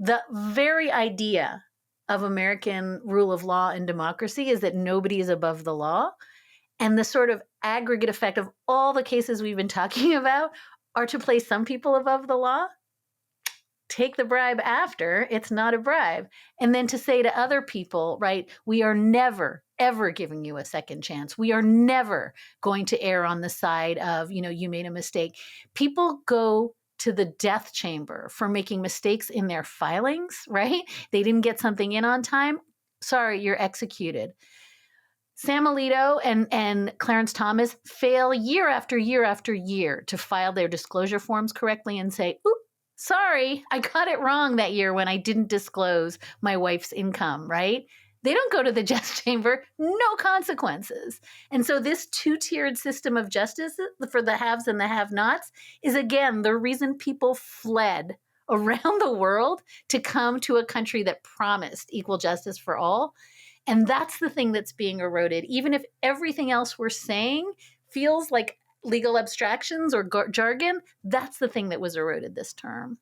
the very idea of American rule of law and democracy is that nobody is above the law. And the sort of aggregate effect of all the cases we've been talking about are to place some people above the law, take the bribe after, it's not a bribe. And then to say to other people, right, we are never, ever giving you a second chance. We are never going to err on the side of, you made a mistake. People go to the death chamber for making mistakes in their filings, right? They didn't get something in on time. Sorry, you're executed. Sam Alito and Clarence Thomas fail year after year after year to file their disclosure forms correctly and say, oop, sorry, I got it wrong that year when I didn't disclose my wife's income, right? They don't go to the death chamber, no consequences. And so this two-tiered system of justice for the haves and the have-nots is, again, the reason people fled around the world to come to a country that promised equal justice for all. And that's the thing that's being eroded. Even if everything else we're saying feels like legal abstractions or jargon, that's the thing that was eroded this term.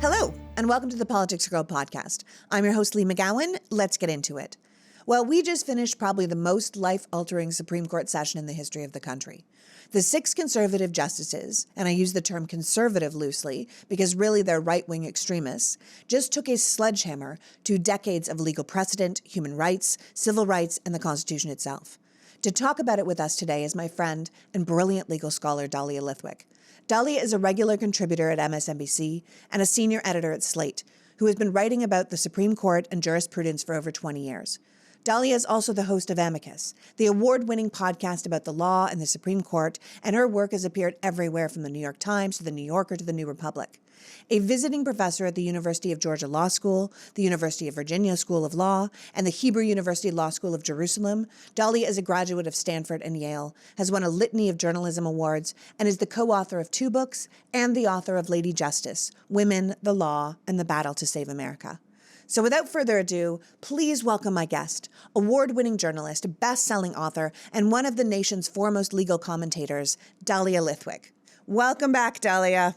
Hello, and welcome to the PoliticsGirl podcast. I'm your host, Lee McGowan. Let's get into it. Well, we just finished probably the most life-altering Supreme Court session in the history of the country. The 6 conservative justices, and I use the term conservative loosely because really they're right-wing extremists, just took a sledgehammer to decades of legal precedent, human rights, civil rights, and the Constitution itself. To talk about it with us today is my friend and brilliant legal scholar, Dahlia Lithwick. Dahlia is a regular contributor at MSNBC and a senior editor at Slate, who has been writing about the Supreme Court and jurisprudence for over 20 years. Dahlia is also the host of Amicus, the award-winning podcast about the law and the Supreme Court, and her work has appeared everywhere from the New York Times to the New Yorker to the New Republic. A visiting professor at the University of Georgia Law School, the University of Virginia School of Law, and the Hebrew University Law School of Jerusalem, Dahlia is a graduate of Stanford and Yale, has won a litany of journalism awards, and is the co-author of 2 books and the author of Lady Justice, Women, the Law, and the Battle to Save America. So without further ado, please welcome my guest, award-winning journalist, best-selling author, and one of the nation's foremost legal commentators, Dahlia Lithwick. Welcome back, Dahlia.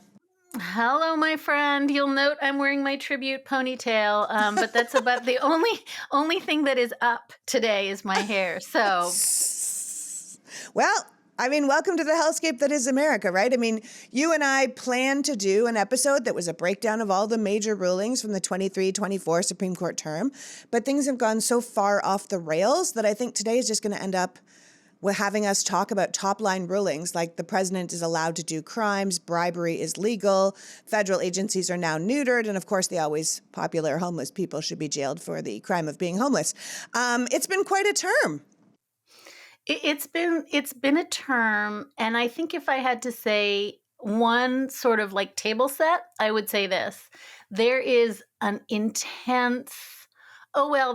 Hello, my friend. You'll note I'm wearing my tribute ponytail, but that's about the only thing that is up today is my hair. So, well, welcome to the hellscape that is America, right? You and I planned to do an episode that was a breakdown of all the major rulings from the 23-24 Supreme Court term, but things have gone so far off the rails that I think today is just going to end up with having us talk about top-line rulings like the president is allowed to do crimes, bribery is legal, federal agencies are now neutered, and of course the always popular homeless people should be jailed for the crime of being homeless. It's been quite a term. It's been a term, and I think if I had to say one sort of like table set, I would say this. There is an intense,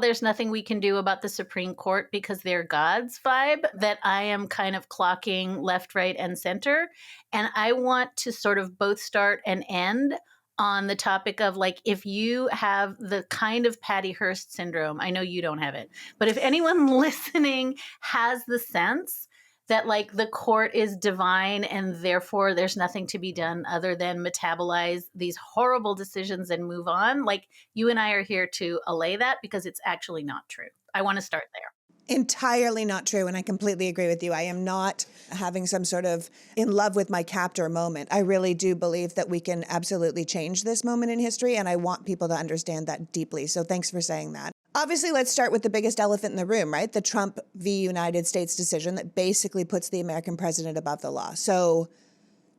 there's nothing we can do about the Supreme Court because they're God's vibe that I am kind of clocking left, right, and center. And I want to sort of both start and end on the topic of like, if you have the kind of Patty Hearst syndrome, I know you don't have it, but if anyone listening has the sense that like the court is divine and therefore there's nothing to be done other than metabolize these horrible decisions and move on, like you and I are here to allay that because it's actually not true. I want to start there. Entirely not true, and I completely agree with you. I am not having some sort of in love with my captor moment. I really do believe that we can absolutely change this moment in history, and I want people to understand that deeply. So thanks for saying that. Obviously, let's start with the biggest elephant in the room, right? The Trump v. United States decision that basically puts the American president above the law. So,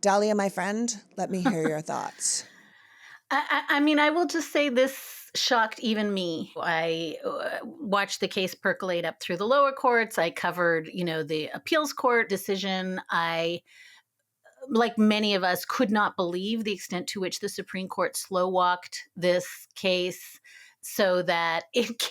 Dahlia, my friend, let me hear your thoughts. I will just say this shocked even me. I watched the case percolate up through the lower courts. I covered, the appeals court decision. I, like many of us, could not believe the extent to which the Supreme Court slow-walked this case so that it,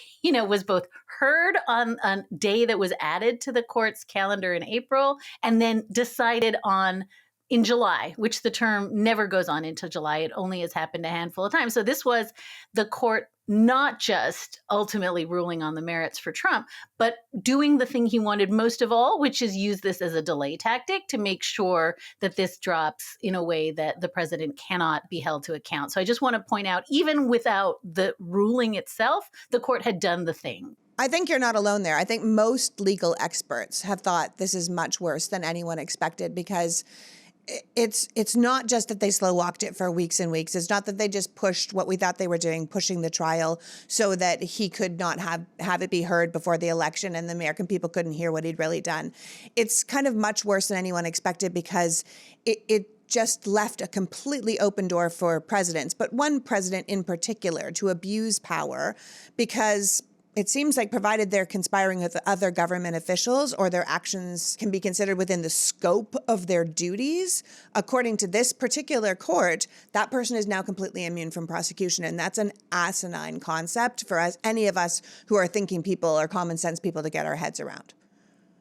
was both heard on a day that was added to the court's calendar in April and then decided on in July, which the term never goes on into July. It only has happened a handful of times. So this was the court not just ultimately ruling on the merits for Trump, but doing the thing he wanted most of all, which is use this as a delay tactic to make sure that this drops in a way that the president cannot be held to account. So I just want to point out, even without the ruling itself, the court had done the thing. I think you're not alone there. I think most legal experts have thought this is much worse than anyone expected, because it's not just that they slow walked it for weeks and weeks. It's not that they just pushed what we thought they were doing, pushing the trial so that he could not have it be heard before the election and the American people couldn't hear what he'd really done. It's kind of much worse than anyone expected, because it just left a completely open door for presidents, but one president in particular, to abuse power, because it seems like, provided they're conspiring with other government officials or their actions can be considered within the scope of their duties, according to this particular court, that person is now completely immune from prosecution. And that's an asinine concept for any of us who are thinking people or common sense people to get our heads around.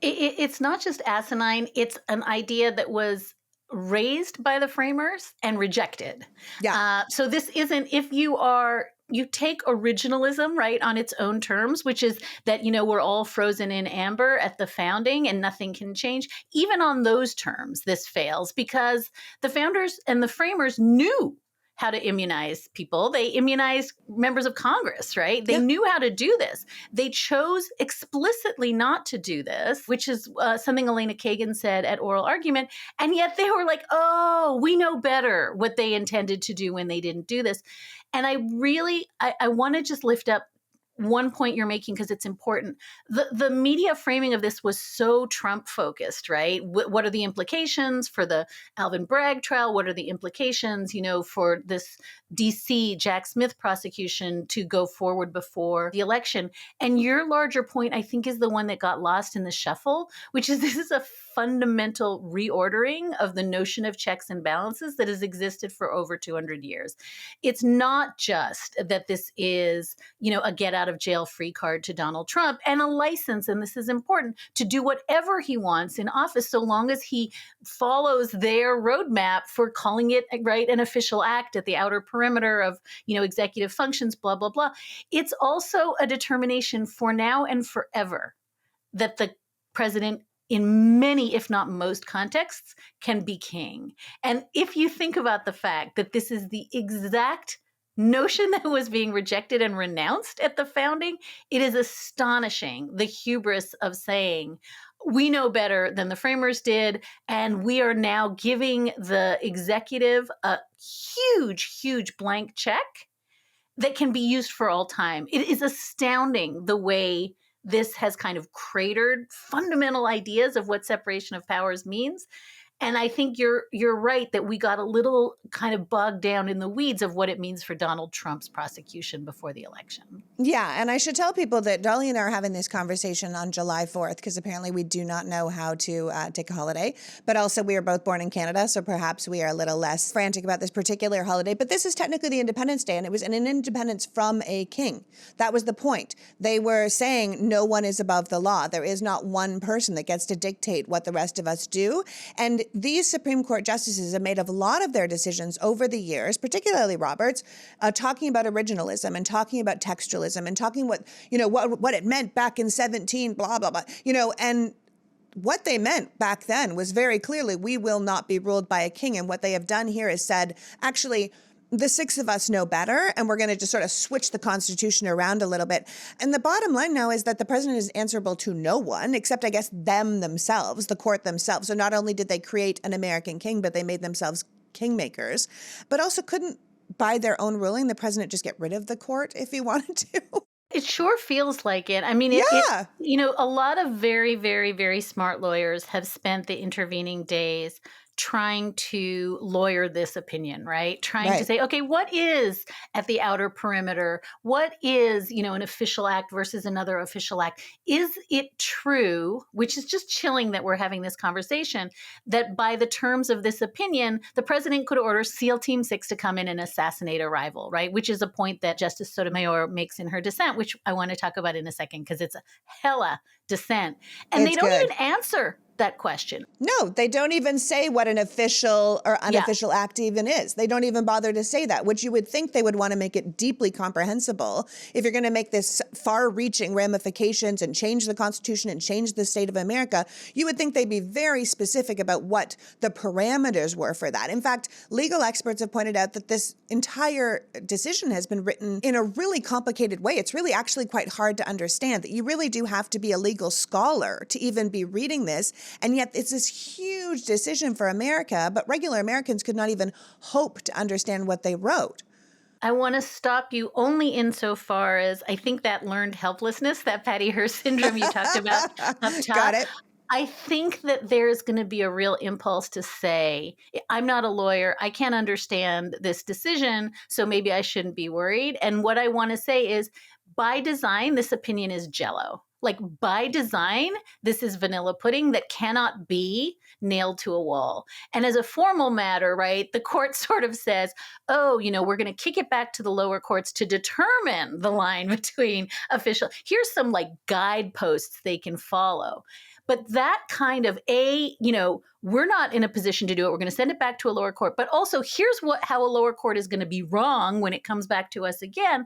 It's not just asinine. It's an idea that was raised by the framers and rejected. Yeah. So this isn't, if you take originalism, right, on its own terms, which is that, we're all frozen in amber at the founding and nothing can change. Even on those terms, this fails, because the founders and the framers knew how to immunize people. They immunized members of Congress, right? They knew how to do this. They chose explicitly not to do this, which is something Elena Kagan said at oral argument. And yet they were like, oh, we know better what they intended to do when they didn't do this. And I want to just lift up one point you're making, because it's important. The media framing of this was so Trump focused, right? What are the implications for the Alvin Bragg trial? What are the implications, for this DC Jack Smith prosecution to go forward before the election? And your larger point, I think, is the one that got lost in the shuffle, which is this is a fundamental reordering of the notion of checks and balances that has existed for over 200 years. It's not just that this is, a get out of jail free card to Donald Trump and a license, and this is important, to do whatever he wants in office so long as he follows their roadmap for calling it, right, an official act at the outer perimeter of, executive functions, blah, blah, blah. It's also a determination for now and forever that the president, in many, if not most contexts, can be king. And if you think about the fact that this is the exact notion that was being rejected and renounced at the founding, it is astonishing, the hubris of saying, we know better than the framers did, and we are now giving the executive a huge, huge blank check that can be used for all time. It is astounding the way this has kind of cratered fundamental ideas of what separation of powers means. And I think you're right that we got a little kind of bogged down in the weeds of what it means for Donald Trump's prosecution before the election. Yeah, and I should tell people that Dahlia and I are having this conversation on July 4th, because apparently we do not know how to take a holiday. But also we are both born in Canada, so perhaps we are a little less frantic about this particular holiday. But this is technically the Independence Day, and it was an independence from a king. That was the point. They were saying no one is above the law. There is not one person that gets to dictate what the rest of us do. And these Supreme Court justices have made a lot of their decisions over the years, particularly Roberts, talking about originalism and talking about textualism and talking what it meant back in 17, blah, blah, blah, and what they meant back then was very clearly, we will not be ruled by a king. And what they have done here is said, actually, the six of us know better, and we're going to just sort of switch the Constitution around a little bit. And the bottom line now is that the president is answerable to no one, except, I guess, themselves, the court themselves. So not only did they create an American king, but they made themselves kingmakers, but also couldn't, by their own ruling, the president just get rid of the court if he wanted to. It sure feels like it. I mean, a lot of very, very, very smart lawyers have spent the intervening days trying to lawyer this opinion, right? Trying to say, okay, what is at the outer perimeter? What is, an official act versus another official act? Is it true, which is just chilling that we're having this conversation, that by the terms of this opinion, the president could order SEAL Team 6 to come in and assassinate a rival, right? Which is a point that Justice Sotomayor makes in her dissent, which I want to talk about in a second, because it's a hella dissent. And they don't even answer that question. No, they don't even say what an official or Yeah. unofficial act even is. They don't even bother to say that, which you would think they would want to make it deeply comprehensible. If you're going to make this far-reaching ramifications and change the Constitution and change the state of America, you would think they'd be very specific about what the parameters were for that. In fact, legal experts have pointed out that this entire decision has been written in a really complicated way. It's really actually quite hard to understand, that you really do have to be a legal scholar to even be reading this. And yet it's this huge decision for America, but regular Americans could not even hope to understand what they wrote. I want to stop you only insofar as I think that learned helplessness, that Patty Hearst syndrome you talked about up top. Got it. I think that there's going to be a real impulse to say, I'm not a lawyer. I can't understand this decision, so maybe I shouldn't be worried. And what I want to say is, by design, this opinion is jello. Like, by design, this is vanilla pudding that cannot be nailed to a wall. And as a formal matter, right, the court sort of says, oh, we're going to kick it back to the lower courts to determine the line between official. Here's some like guideposts they can follow. But that kind of we're not in a position to do it. We're going to send it back to a lower court. But also, here's how a lower court is going to be wrong when it comes back to us again,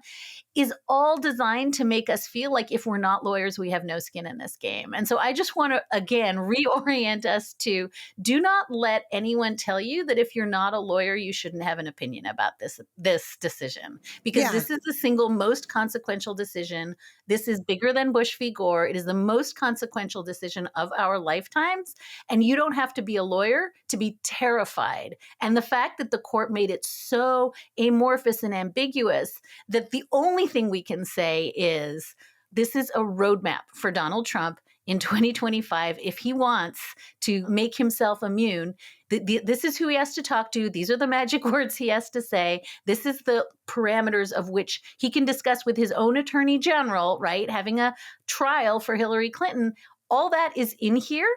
is all designed to make us feel like if we're not lawyers, we have no skin in this game. And so I just want to, again, reorient us to do not let anyone tell you that if you're not a lawyer, you shouldn't have an opinion about this decision. Because this is the single most consequential decision. This is bigger than Bush v. Gore. It is the most consequential decision of our lifetimes. And you don't have to be a lawyer to be terrified. And the fact that the court made it so amorphous and ambiguous that the only thing we can say is this is a roadmap for Donald Trump in 2025 if he wants to make himself immune. This is who he has to talk to. These are the magic words he has to say. This is the parameters of which he can discuss with his own attorney general, right? Having a trial for Hillary Clinton. All that is in here.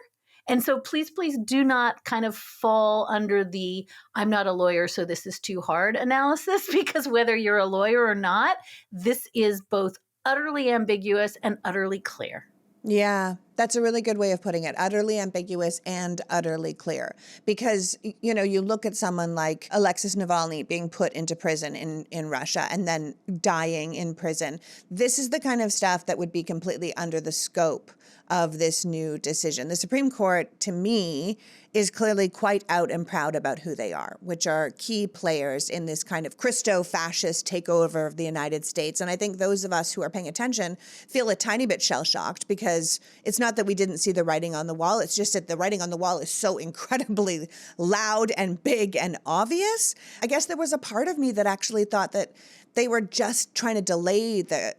And so please do not kind of fall under the I'm not a lawyer, so this is too hard analysis, because whether you're a lawyer or not, this is both utterly ambiguous and utterly clear. Yeah, that's a really good way of putting it. Utterly ambiguous and utterly clear. Because, you look at someone like Alexei Navalny being put into prison in Russia and then dying in prison. This is the kind of stuff that would be completely under the scope of this new decision. The Supreme Court, to me, is clearly quite out and proud about who they are, which are key players in this kind of Christo-fascist takeover of the United States. And I think those of us who are paying attention feel a tiny bit shell-shocked, because it's not that we didn't see the writing on the wall. It's just that the writing on the wall is so incredibly loud and big and obvious. I guess there was a part of me that actually thought that they were just trying to delay the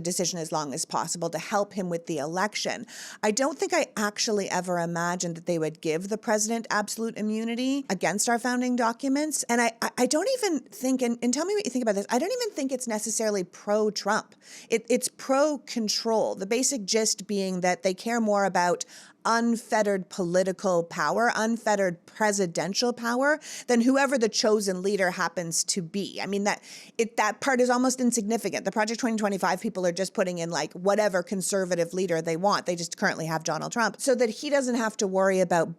decision as long as possible to help him with the election. I don't think I actually ever imagined that they would give the president absolute immunity against our founding documents. And I don't even think, and tell me what you think about this, I don't even think it's necessarily pro-Trump. It's pro-control. The basic gist being that they care more about unfettered political power, unfettered presidential power, than whoever the chosen leader happens to be. I mean, that part is almost insignificant. The Project 2025 people are just putting in like whatever conservative leader they want. They just currently have Donald Trump, so that he doesn't have to worry about,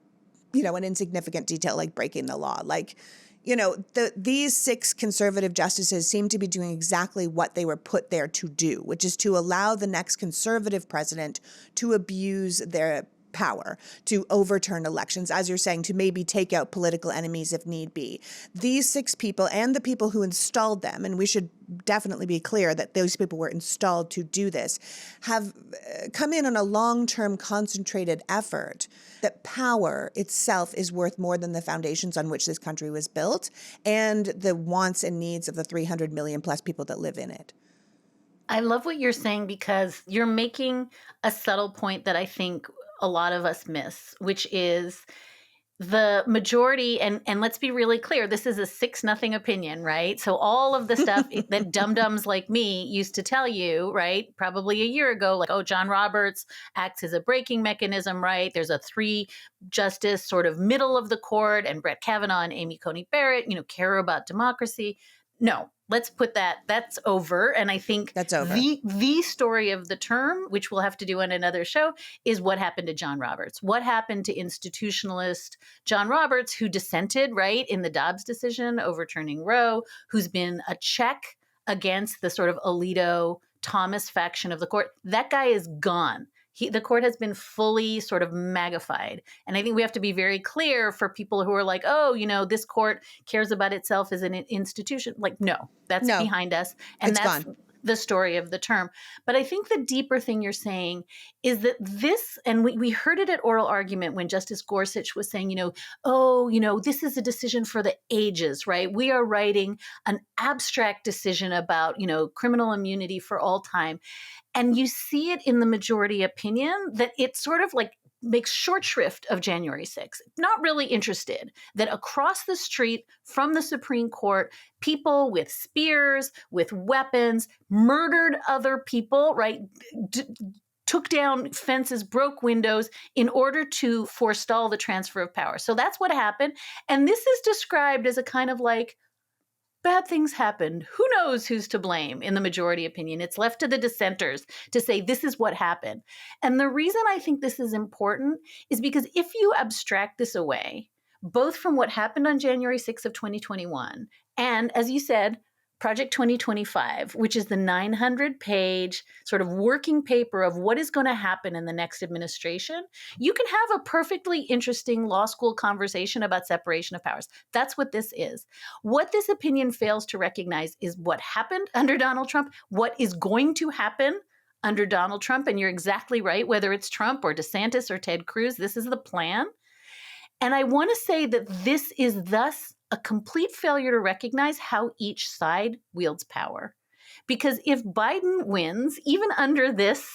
an insignificant detail like breaking the law. Like, these 6 conservative justices seem to be doing exactly what they were put there to do, which is to allow the next conservative president to abuse their power, to overturn elections, as you're saying, to maybe take out political enemies if need be. These 6 people and the people who installed them, and we should definitely be clear that those people were installed to do this, have come in on a long-term concentrated effort that power itself is worth more than the foundations on which this country was built and the wants and needs of the 300 million plus people that live in it. I love what you're saying, because you're making a subtle point that I think a lot of us miss, which is the majority, and let's be really clear, this is a 6-0 opinion, right? So all of the stuff that dum-dums like me used to tell you, right, probably a year ago, like, oh, John Roberts acts as a braking mechanism, right? There's a 3-justice sort of middle of the court, and Brett Kavanaugh and Amy Coney Barrett, care about democracy. No, let's put that's over. And I think That's over. The story of the term, which we'll have to do on another show, is what happened to John Roberts. What happened to institutionalist John Roberts, who dissented, right, in the Dobbs decision overturning Roe, who's been a check against the sort of Alito Thomas faction of the court. That guy is gone. The court has been fully sort of magnified. And I think we have to be very clear for people who are like, oh, this court cares about itself as an institution. Like, no, that's behind us. And that's gone. The story of the term. But I think the deeper thing you're saying is that this, and we heard it at oral argument when Justice Gorsuch was saying, this is a decision for the ages, right? We are writing an abstract decision about, criminal immunity for all time. And you see it in the majority opinion that it sort of like makes short shrift of January 6th, not really interested that across the street from the Supreme Court, people with spears, with weapons, murdered other people, right? Took down fences, broke windows in order to forestall the transfer of power. So that's what happened. And this is described as a kind of like, bad things happened. Who knows who's to blame in the majority opinion? It's left to the dissenters to say this is what happened. And the reason I think this is important is because if you abstract this away, both from what happened on January 6th of 2021, and as you said, Project 2025, which is the 900-page sort of working paper of what is going to happen in the next administration, you can have a perfectly interesting law school conversation about separation of powers. That's what this is. What this opinion fails to recognize is what happened under Donald Trump, what is going to happen under Donald Trump. And you're exactly right, whether it's Trump or DeSantis or Ted Cruz, this is the plan. And I want to say that this is thus a complete failure to recognize how each side wields power. Because if Biden wins, even under this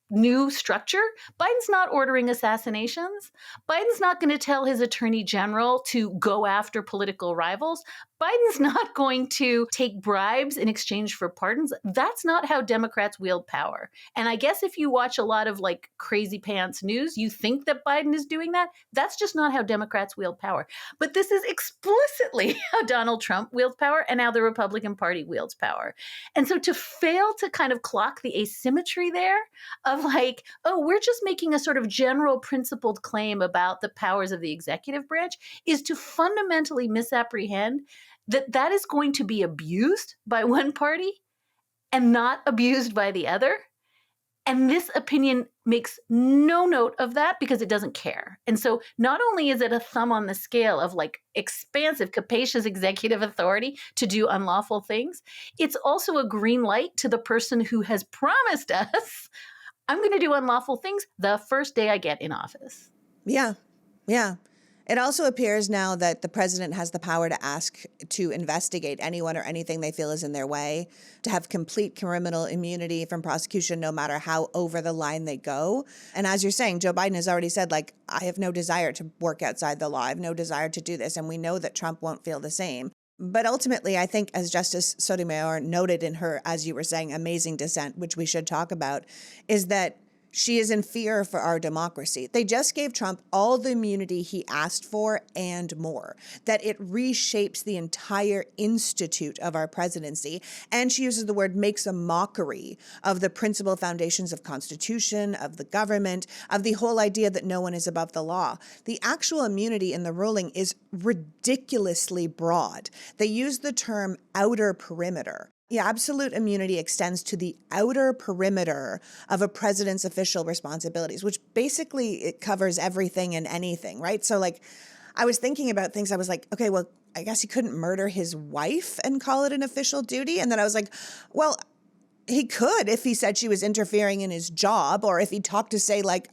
new structure, Biden's not ordering assassinations. Biden's not going to tell his attorney general to go after political rivals. Biden's not going to take bribes in exchange for pardons. That's not how Democrats wield power. And I guess if you watch a lot of like crazy pants news, you think that Biden is doing that. That's just not how Democrats wield power. But this is explicitly how Donald Trump wields power and how the Republican Party wields power. And so to fail to kind of clock the asymmetry there of like, oh, we're just making a sort of general principled claim about the powers of the executive branch is to fundamentally misapprehend that is going to be abused by one party and not abused by the other. And this opinion makes no note of that because it doesn't care. And so not only is it a thumb on the scale of like expansive, capacious executive authority to do unlawful things, it's also a green light to the person who has promised us, I'm going to do unlawful things the first day I get in office. Yeah. Yeah. It also appears now that the president has the power to ask to investigate anyone or anything they feel is in their way, to have complete criminal immunity from prosecution, no matter how over the line they go. And as you're saying, Joe Biden has already said, like, I have no desire to work outside the law. I have no desire to do this. And we know that Trump won't feel the same. But ultimately, I think, as Justice Sotomayor noted in her, as you were saying, amazing dissent, which we should talk about, is that she is in fear for our democracy. They just gave Trump all the immunity he asked for and more, that it reshapes the entire institute of our presidency. And she uses the word makes a mockery of the principal foundations of Constitution, of the government, of the whole idea that no one is above the law. The actual immunity in the ruling is ridiculously broad. They use the term outer perimeter. Yeah, absolute immunity extends to the outer perimeter of a president's official responsibilities, which basically it covers everything and anything, right? So like, I was thinking about things. I was like, okay, well, I guess he couldn't murder his wife and call it an official duty. And then I was like, well, he could if he said she was interfering in his job, or if he talked to, say, like,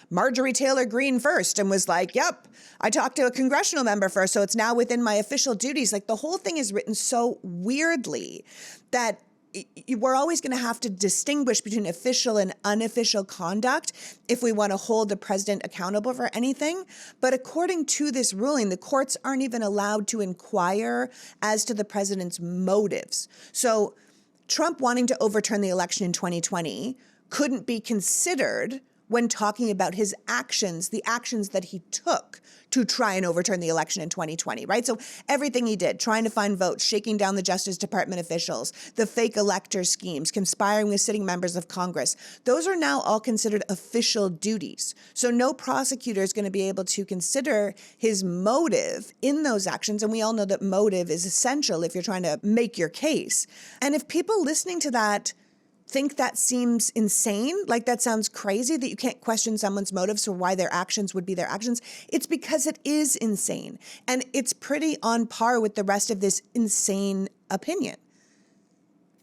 Marjorie Taylor Greene first and was like, yep, I talked to a congressional member first, so it's now within my official duties. Like, the whole thing is written so weirdly that we're always going to have to distinguish between official and unofficial conduct if we want to hold the president accountable for anything. But according to this ruling, the courts aren't even allowed to inquire as to the president's motives. So Trump wanting to overturn the election in 2020 couldn't be considered when talking about his actions, the actions that he took to try and overturn the election in 2020, right? So everything he did, trying to find votes, shaking down the Justice Department officials, the fake elector schemes, conspiring with sitting members of Congress, those are now all considered official duties. So no prosecutor is going to be able to consider his motive in those actions. And we all know that motive is essential if you're trying to make your case. And if people listening to that think that seems insane, like that sounds crazy, that you can't question someone's motives for why their actions would be their actions, it's because it is insane. And it's pretty on par with the rest of this insane opinion.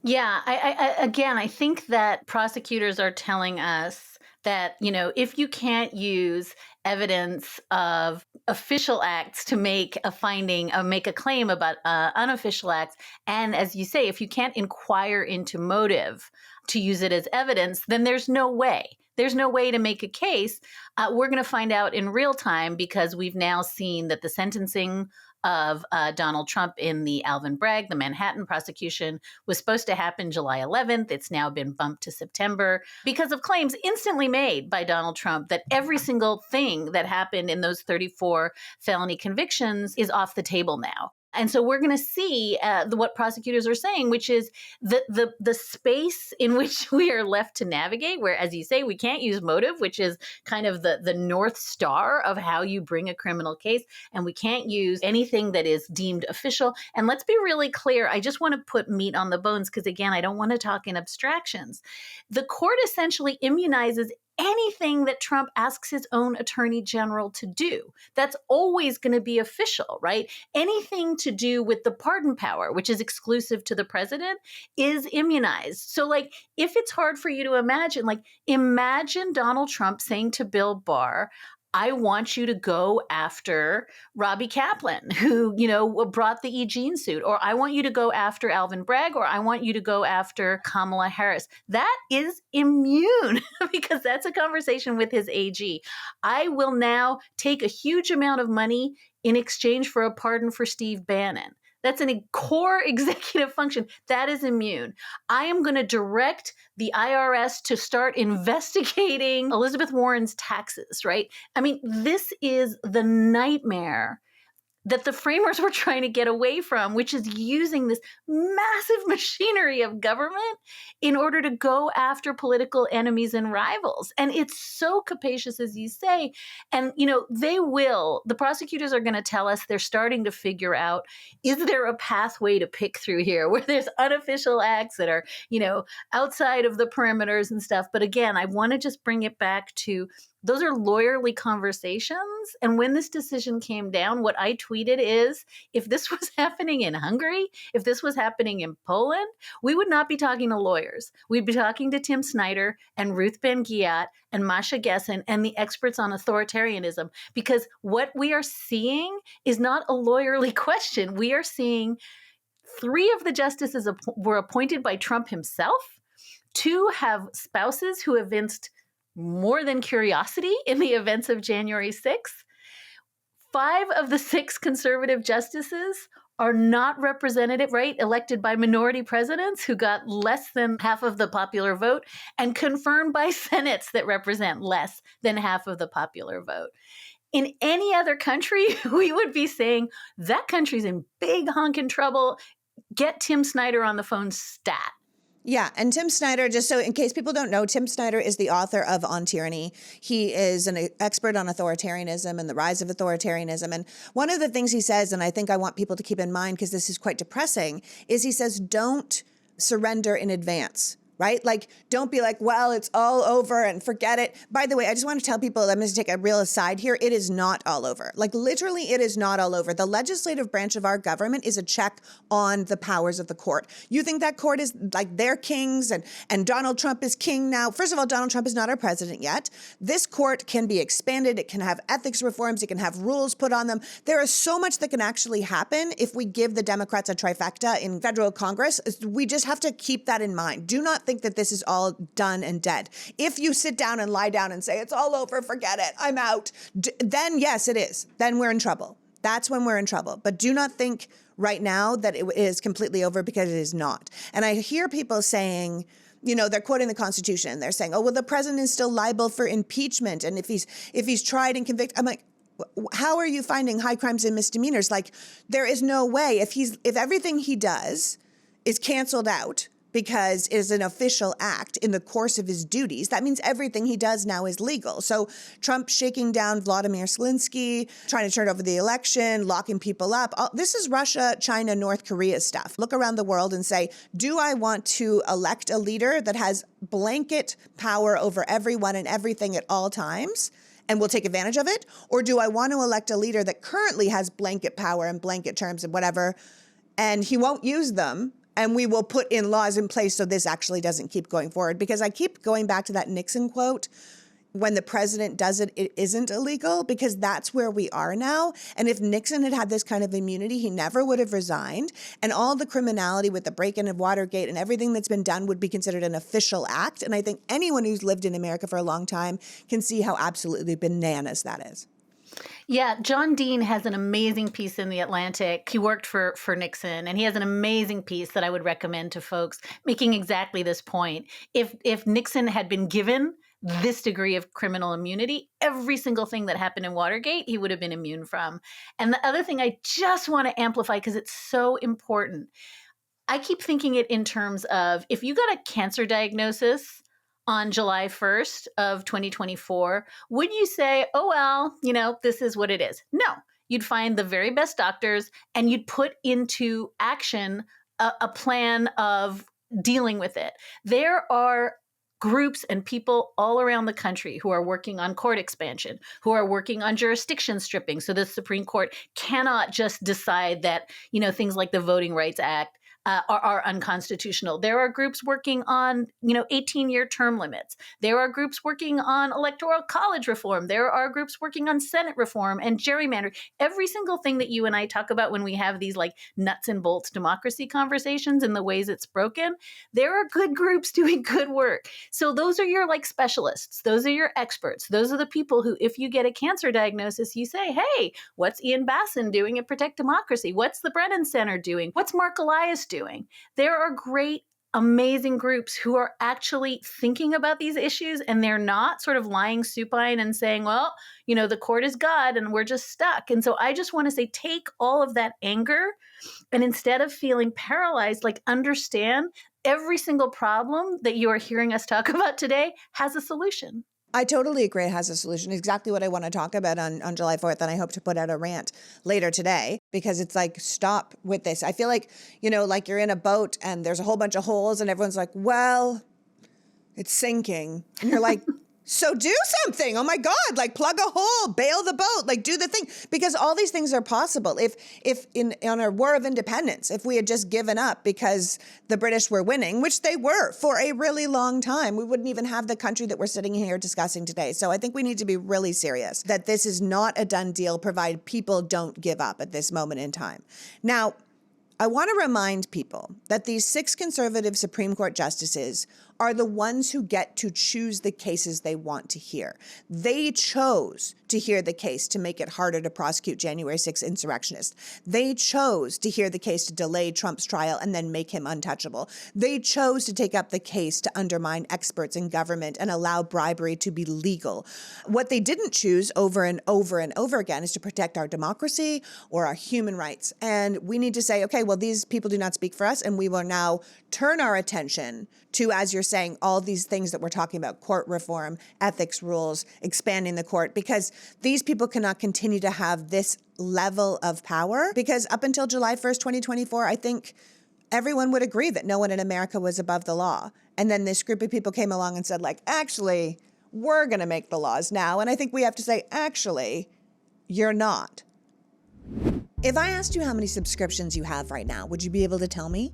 Yeah, I think that prosecutors are telling us that, if you can't use evidence of official acts to make a finding, make a claim about unofficial acts, and as you say, if you can't inquire into motive to use it as evidence, then there's no way. There's no way to make a case. We're going to find out in real time because we've now seen that the sentencing of Donald Trump in the Alvin Bragg, the Manhattan prosecution, was supposed to happen July 11th. It's now been bumped to September because of claims instantly made by Donald Trump that every single thing that happened in those 34 felony convictions is off the table now. And so we're going to see what prosecutors are saying, which is the space in which we are left to navigate, where, as you say, we can't use motive, which is kind of the North Star of how you bring a criminal case. And we can't use anything that is deemed official. And let's be really clear. I just want to put meat on the bones because, again, I don't want to talk in abstractions. The court essentially immunizes anything that Trump asks his own attorney general to do. That's always going to be official, right? Anything to do with the pardon power, which is exclusive to the president, is immunized. So, if it's hard for you to imagine, imagine Donald Trump saying to Bill Barr, I want you to go after Robbie Kaplan, who, brought the E. Jean suit, or I want you to go after Alvin Bragg, or I want you to go after Kamala Harris. That is immune because that's a conversation with his AG. I will now take a huge amount of money in exchange for a pardon for Steve Bannon. That's a core executive function. That is immune. I am going to direct the IRS to start investigating Elizabeth Warren's taxes, right? I mean, this is the nightmare that the framers were trying to get away from, which is using this massive machinery of government in order to go after political enemies and rivals. And it's so capacious, as you say. And, the prosecutors are going to tell us they're starting to figure out, is there a pathway to pick through here where there's unofficial acts that are, outside of the perimeters and stuff. But again, I want to just bring it back to those are lawyerly conversations. And when this decision came down, what I tweeted is, if this was happening in Hungary, if this was happening in Poland, we would not be talking to lawyers. We'd be talking to Tim Snyder and Ruth Ben-Ghiat and Masha Gessen and the experts on authoritarianism, because what we are seeing is not a lawyerly question. We are seeing 3 of the justices were appointed by Trump himself. 2 have spouses who evinced more than curiosity in the events of January 6th. 5 of the 6 conservative justices are not representative, right? Elected by minority presidents who got less than half of the popular vote, and confirmed by senates that represent less than half of the popular vote. In any other country, we would be saying that country's in big honkin' trouble. Get Tim Snyder on the phone stat. Yeah. And Tim Snyder, just so in case people don't know, Tim Snyder is the author of On Tyranny. He is an expert on authoritarianism and the rise of authoritarianism. And one of the things he says, and I think I want people to keep in mind because this is quite depressing, is he says, don't surrender in advance. Right? Don't be like, well, it's all over and forget it. By the way, I just want to tell people, I'm going to take a real aside here. It is not all over. Literally, it is not all over. The legislative branch of our government is a check on the powers of the court. You think that court is they're kings and Donald Trump is king now? First of all, Donald Trump is not our president yet. This court can be expanded. It can have ethics reforms. It can have rules put on them. There is so much that can actually happen if we give the Democrats a trifecta in federal Congress. We just have to keep that in mind. Do not think that this is all done and dead. If you sit down and lie down and say, it's all over, forget it, I'm out, then yes, it is. Then we're in trouble. That's when we're in trouble. But do not think right now that it is completely over, because it is not. And I hear people saying, they're quoting the Constitution. They're saying, oh, well, the president is still liable for impeachment. And if he's tried and convicted, I'm like, how are you finding high crimes and misdemeanors? Like, there is no way if everything he does is canceled out because it is an official act in the course of his duties, that means everything he does now is legal. So Trump shaking down Vladimir Zelensky, trying to turn over the election, locking people up. This is Russia, China, North Korea stuff. Look around the world and say, do I want to elect a leader that has blanket power over everyone and everything at all times and will take advantage of it? Or do I want to elect a leader that currently has blanket power and blanket terms and whatever, and he won't use them? And we will put in laws in place so this actually doesn't keep going forward. Because I keep going back to that Nixon quote, when the president does it, it isn't illegal, because that's where we are now. And if Nixon had had this kind of immunity, he never would have resigned. And all the criminality with the break-in of Watergate and everything that's been done would be considered an official act. And I think anyone who's lived in America for a long time can see how absolutely bananas that is. Yeah, John Dean has an amazing piece in The Atlantic. He worked for Nixon, and he has an amazing piece that I would recommend to folks making exactly this point. If Nixon had been given this degree of criminal immunity, every single thing that happened in Watergate, he would have been immune from. And the other thing I just want to amplify, because it's so important, I keep thinking it in terms of if you got a cancer diagnosis on July 1st of 2024, would you say, oh, well, this is what it is? No, you'd find the very best doctors and you'd put into action a plan of dealing with it. There are groups and people all around the country who are working on court expansion, who are working on jurisdiction stripping. So the Supreme Court cannot just decide that, things like the Voting Rights Act are unconstitutional. There are groups working on, 18-year term limits. There are groups working on electoral college reform. There are groups working on Senate reform and gerrymandering. Every single thing that you and I talk about when we have these like nuts and bolts democracy conversations and the ways it's broken, there are good groups doing good work. So those are your like specialists. Those are your experts. Those are the people who, if you get a cancer diagnosis, you say, hey, what's Ian Bassin doing at Protect Democracy? What's the Brennan Center doing? What's Mark Elias doing? There are great, amazing groups who are actually thinking about these issues, and they're not sort of lying supine and saying, well, the court is God and we're just stuck. And so I just want to say, take all of that anger and instead of feeling paralyzed, like understand every single problem that you are hearing us talk about today has a solution. I totally agree it has a solution. Exactly what I want to talk about on July 4th. And I hope to put out a rant later today, because it's like, stop with this. I feel like, like you're in a boat and there's a whole bunch of holes and everyone's like, well, it's sinking. And you're like, so do something. Oh my God, like plug a hole, bail the boat, like do the thing, because all these things are possible. If on our War of Independence, if we had just given up because the British were winning, which they were for a really long time, we wouldn't even have the country that we're sitting here discussing today. So I think we need to be really serious that this is not a done deal, provided people don't give up at this moment in time. Now, I want to remind people that these 6 conservative Supreme Court justices are the ones who get to choose the cases they want to hear. They chose to hear the case to make it harder to prosecute January 6th insurrectionists. They chose to hear the case to delay Trump's trial and then make him untouchable. They chose to take up the case to undermine experts in government and allow bribery to be legal. What they didn't choose over and over and over again is to protect our democracy or our human rights. And we need to say, okay, well, these people do not speak for us, and we will now turn our attention to, as you're saying, all these things that we're talking about, court reform, ethics rules, expanding the court, because these people cannot continue to have this level of power. Because up until July 1st, 2024, I think everyone would agree that no one in America was above the law. And then this group of people came along and said, like, actually, we're going to make the laws now. And I think we have to say, actually, you're not. If I asked you how many subscriptions you have right now, would you be able to tell me?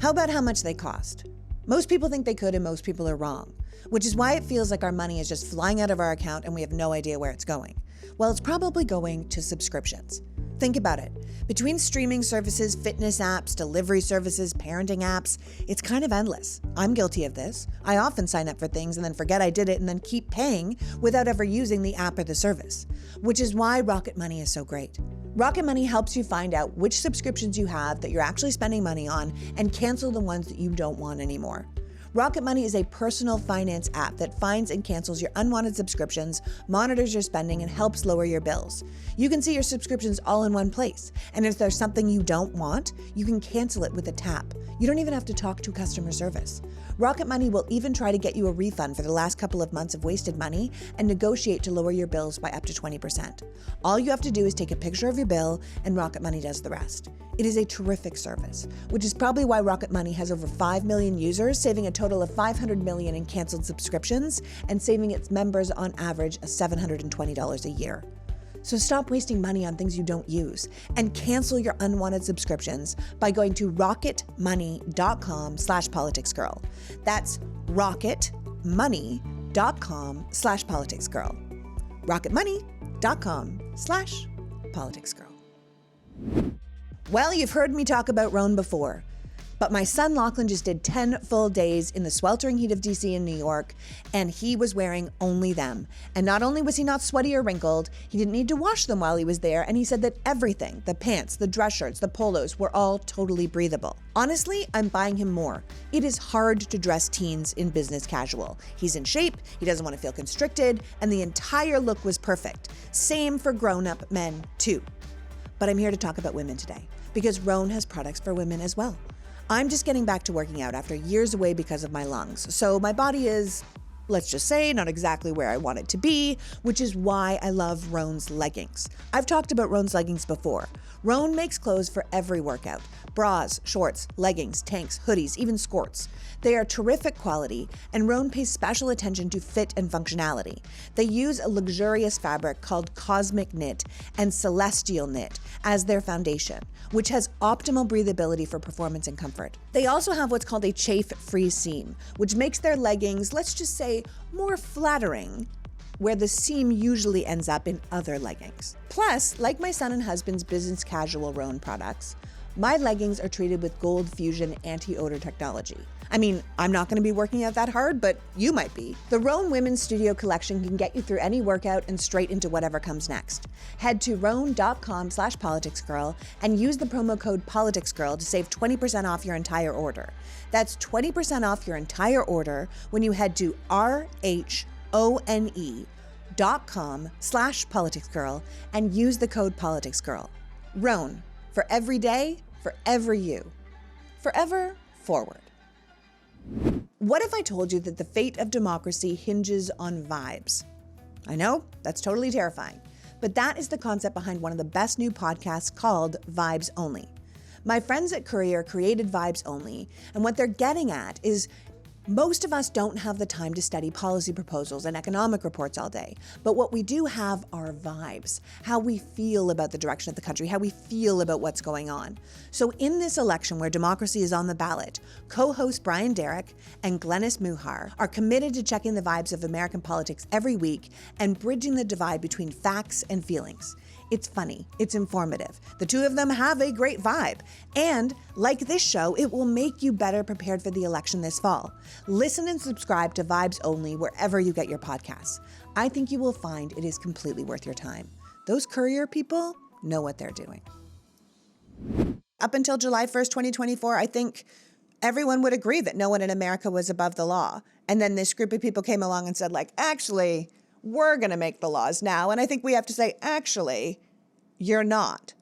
How about how much they cost? Most people think they could, and most people are wrong, which is why it feels like our money is just flying out of our account and we have no idea where it's going. Well, it's probably going to subscriptions. Think about it. Between streaming services, fitness apps, delivery services, parenting apps, it's kind of endless. I'm guilty of this. I often sign up for things and then forget I did it and then keep paying without ever using the app or the service, which is why Rocket Money is so great. Rocket Money helps you find out which subscriptions you have that you're actually spending money on and cancel the ones that you don't want anymore. Rocket Money is a personal finance app that finds and cancels your unwanted subscriptions, monitors your spending, and helps lower your bills. You can see your subscriptions all in one place, and if there's something you don't want, you can cancel it with a tap. You don't even have to talk to customer service. Rocket Money will even try to get you a refund for the last couple of months of wasted money and negotiate to lower your bills by up to 20%. All you have to do is take a picture of your bill, and Rocket Money does the rest. It is a terrific service, which is probably why Rocket Money has over 5 million users, saving a total of 500 million in canceled subscriptions and saving its members on average $720 a year. So stop wasting money on things you don't use and cancel your unwanted subscriptions by going to rocketmoney.com/politicsgirl. That's rocketmoney.com/politicsgirl. rocketmoney.com/politicsgirl. Well, you've heard me talk about Rhone before, but my son Lachlan just did 10 full days in the sweltering heat of DC and New York, and he was wearing only them. And not only was he not sweaty or wrinkled, he didn't need to wash them while he was there, and he said that everything, the pants, the dress shirts, the polos, were all totally breathable. Honestly, I'm buying him more. It is hard to dress teens in business casual. He's in shape, he doesn't want to feel constricted, and the entire look was perfect. Same for grown-up men, too. But I'm here to talk about women today, because Rhone has products for women as well. I'm just getting back to working out after years away because of my lungs, so my body is, let's just say, not exactly where I want it to be, which is why I love Rhone's leggings. I've talked about Rhone's leggings before. Rhone makes clothes for every workout: bras, shorts, leggings, tanks, hoodies, even skirts. They are terrific quality, and Rhone pays special attention to fit and functionality. They use a luxurious fabric called Cosmic Knit and Celestial Knit as their foundation, which has optimal breathability for performance and comfort. They also have what's called a chafe-free seam, which makes their leggings, let's just say, more flattering, where the seam usually ends up in other leggings. Plus, like my son and husband's business casual Rhone products, my leggings are treated with Gold Fusion anti-odor technology. I mean, I'm not going to be working out that hard, but you might be. The Rhone Women's Studio collection can get you through any workout and straight into whatever comes next. Head to rhone.com/politicsgirl and use the promo code politicsgirl to save 20% off your entire order. That's 20% off your entire order when you head to rhone.com/politicsgirl and use the code politicsgirl. Rhone, for every day, for every you. Forever forward. What if I told you that the fate of democracy hinges on vibes? I know, that's totally terrifying, but that is the concept behind one of the best new podcasts called Vibes Only. My friends at Courier created Vibes Only, and what they're getting at is most of us don't have the time to study policy proposals and economic reports all day, but what we do have are vibes, how we feel about the direction of the country, how we feel about what's going on. So in this election where democracy is on the ballot, co-host Brian Derrick and Glenys Muhar are committed to checking the vibes of American politics every week and bridging the divide between facts and feelings. It's funny, it's informative. The two of them have a great vibe. And like this show, it will make you better prepared for the election this fall. Listen and subscribe to Vibes Only wherever you get your podcasts. I think you will find it is completely worth your time. Those Courier people know what they're doing. Up until July 1st, 2024, I think everyone would agree that no one in America was above the law. And then this group of people came along and said, like, actually, we're going to make the laws now. And I think we have to say, actually, you're not.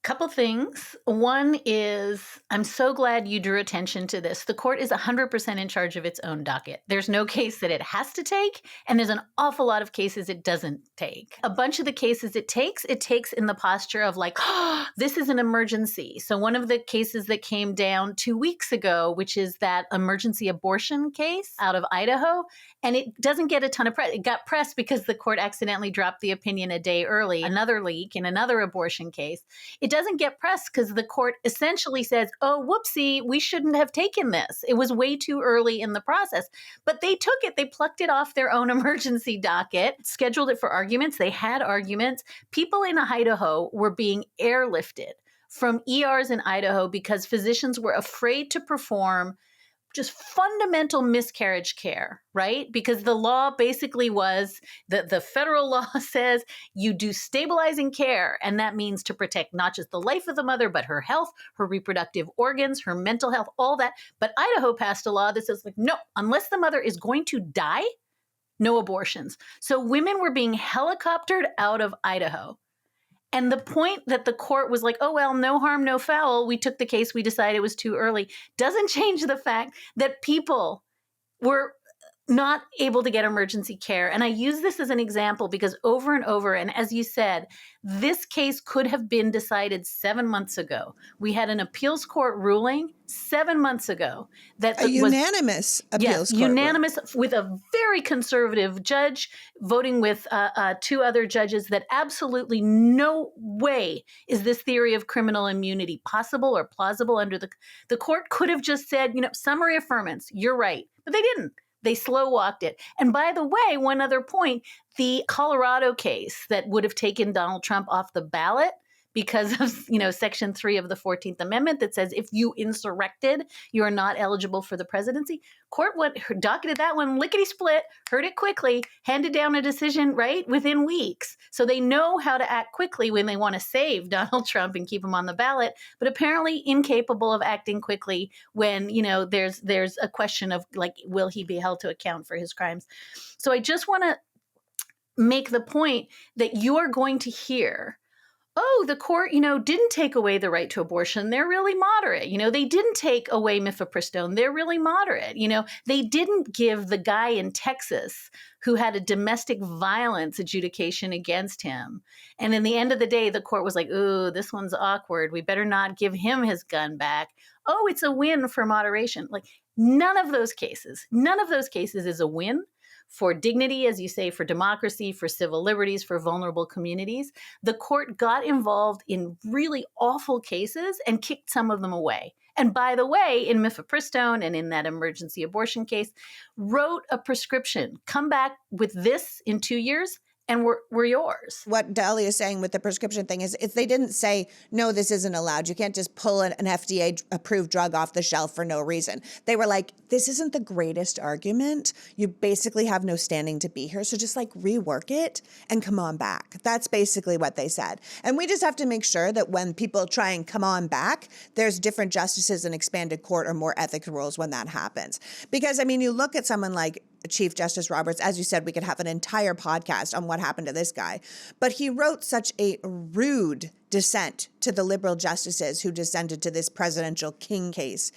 Couple things. One is, I'm so glad you drew attention to this. The court is 100% in charge of its own docket. There's no case that it has to take, and there's an awful lot of cases it doesn't take. A bunch of the cases it takes in the posture of like, oh, this is an emergency. So one of the cases that came down 2 weeks ago, which is that emergency abortion case out of Idaho, and it doesn't get a ton of press. It got press because the court accidentally dropped the opinion a day early. Another leak in another abortion case. It doesn't get press because the court essentially says, oh, whoopsie, we shouldn't have taken this. It was way too early in the process. But they took it. They plucked it off their own emergency docket, scheduled it for arguments. They had arguments. People in Idaho were being airlifted from ERs in Idaho because physicians were afraid to perform just fundamental miscarriage care, right? Because the law basically was that the federal law says you do stabilizing care. And that means to protect not just the life of the mother, but her health, her reproductive organs, her mental health, all that. But Idaho passed a law that says, like, no, unless the mother is going to die, no abortions. So women were being helicoptered out of Idaho. And the point that the court was like, oh, well, no harm, no foul. We took the case. We decided it was too early. Doesn't change the fact that people were not able to get emergency care. And I use this as an example because over and over, and as you said, this case could have been decided 7 months ago. We had an appeals court ruling 7 months ago that a unanimous appeals court unanimous with a very conservative judge voting with two other judges that absolutely no way is this theory of criminal immunity possible or plausible under the court could have just said, summary affirmance, you're right, but they didn't. They slow walked it. And by the way, one other point, the Colorado case that would have taken Donald Trump off the ballot because of, Section 3 of the 14th Amendment that says if you insurrected, you are not eligible for the presidency. Court docketed that one lickety split, heard it quickly, handed down a decision, right, within weeks. So they know how to act quickly when they want to save Donald Trump and keep him on the ballot, but apparently incapable of acting quickly when, there's a question of like, will he be held to account for his crimes? So I just want to make the point that you are going to hear, oh, the court, didn't take away the right to abortion. They're really moderate. They didn't take away mifepristone. They're really moderate. They didn't give the guy in Texas who had a domestic violence adjudication against him. And in the end of the day, the court was like, ooh, this one's awkward. We better not give him his gun back. Oh, it's a win for moderation. Like none of those cases is a win for dignity, as you say, for democracy, for civil liberties, for vulnerable communities. The court got involved in really awful cases and kicked some of them away. And by the way, in mifepristone and in that emergency abortion case, wrote a prescription, come back with this in 2 years, and we're yours. What Dahlia is saying with the prescription thing is if they didn't say, no, this isn't allowed, you can't just pull an FDA-approved drug off the shelf for no reason. They were like, this isn't the greatest argument. You basically have no standing to be here. So just like rework it and come on back. That's basically what they said. And we just have to make sure that when people try and come on back, there's different justices and expanded court or more ethics rules when that happens. Because, you look at someone like Chief Justice Roberts, as you said, we could have an entire podcast on what happened to this guy. But he wrote such a rude dissent to the liberal justices who dissented to this presidential king case,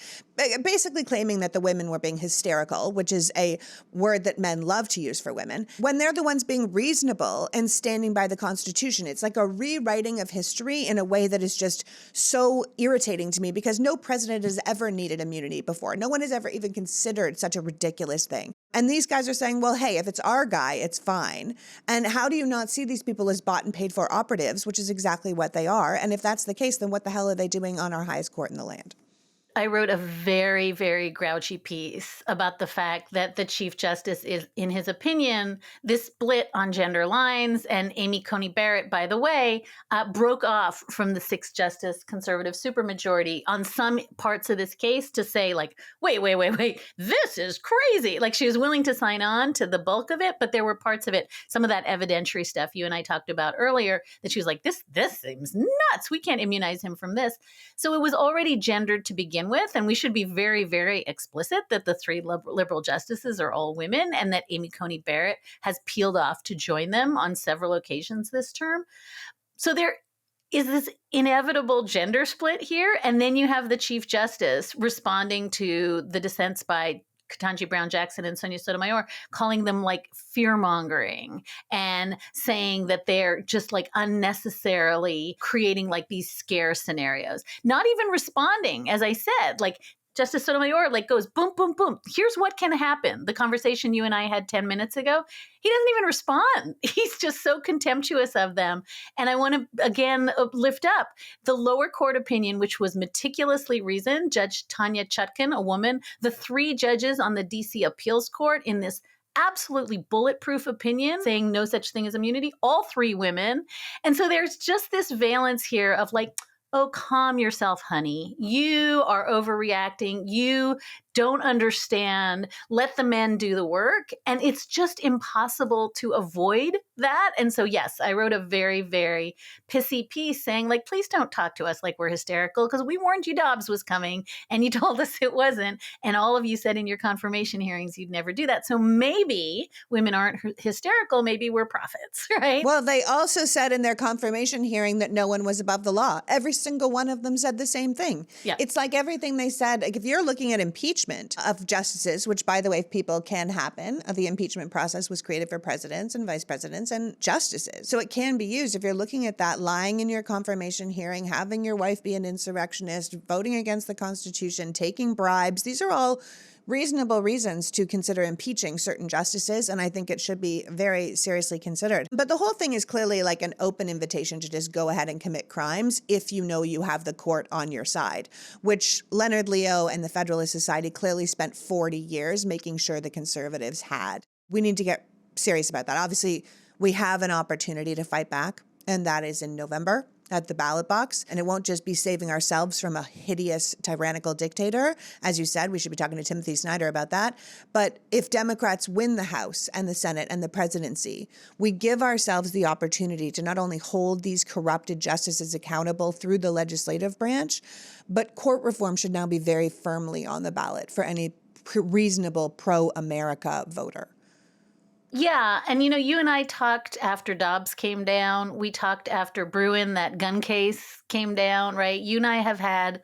basically claiming that the women were being hysterical, which is a word that men love to use for women, when they're the ones being reasonable and standing by the Constitution. It's like a rewriting of history in a way that is just so irritating to me because no president has ever needed immunity before. No one has ever even considered such a ridiculous thing. And these guys are saying, well, hey, if it's our guy, it's fine. And how do you not see these people as bought and paid for operatives, which is exactly what they are? And if that's the case, then what the hell are they doing on our highest court in the land? I wrote a very, very grouchy piece about the fact that the Chief Justice is, in his opinion, this split on gender lines. And Amy Coney Barrett, by the way, broke off from the 6th Justice conservative supermajority on some parts of this case to say, like, wait, this is crazy. Like she was willing to sign on to the bulk of it, but there were parts of it, some of that evidentiary stuff you and I talked about earlier, that she was like, this seems nuts. We can't immunize him from this. So it was already gendered to begin with, and we should be very, very explicit that the 3 liberal justices are all women and that Amy Coney Barrett has peeled off to join them on several occasions this term. So there is this inevitable gender split here, and then you have the Chief Justice responding to the dissents by Ketanji Brown Jackson and Sonia Sotomayor, calling them like fear-mongering and saying that they're just like unnecessarily creating like these scare scenarios. Not even responding, as I said, like Justice Sotomayor like goes boom, boom, boom. Here's what can happen. The conversation you and I had 10 minutes ago, he doesn't even respond. He's just so contemptuous of them. And I want to, again, lift up the lower court opinion, which was meticulously reasoned. Judge Tanya Chutkan, a woman, the 3 judges on the DC appeals court in this absolutely bulletproof opinion saying no such thing as immunity, all 3 women. And so there's just this valence here of like, oh, calm yourself, honey. You are overreacting. You don't understand. Let the men do the work. And it's just impossible to avoid that. And so, yes, I wrote a very, very pissy piece saying, like, please don't talk to us like we're hysterical, because we warned you Dobbs was coming and you told us it wasn't. And all of you said in your confirmation hearings you'd never do that. So maybe women aren't hysterical. Maybe we're prophets, right? Well, they also said in their confirmation hearing that no one was above the law. Every single one of them said the same thing. Yeah. It's like everything they said, like if you're looking at impeachment of justices, which by the way, people can happen, the impeachment process was created for presidents and vice presidents and justices. So it can be used. If you're looking at that, lying in your confirmation hearing, having your wife be an insurrectionist, voting against the Constitution, taking bribes, these are all reasonable reasons to consider impeaching certain justices, and I think it should be very seriously considered. But the whole thing is clearly like an open invitation to just go ahead and commit crimes if you know you have the court on your side, which Leonard Leo and the Federalist Society clearly spent 40 years making sure the conservatives had. We need to get serious about that. Obviously, we have an opportunity to fight back, and that is in November at the ballot box. And it won't just be saving ourselves from a hideous, tyrannical dictator. As you said, we should be talking to Timothy Snyder about that. But if Democrats win the House and the Senate and the presidency, we give ourselves the opportunity to not only hold these corrupted justices accountable through the legislative branch, but court reform should now be very firmly on the ballot for any reasonable pro-America voter. Yeah. And, you and I talked after Dobbs came down. We talked after Bruen, that gun case came down, right? You and I have had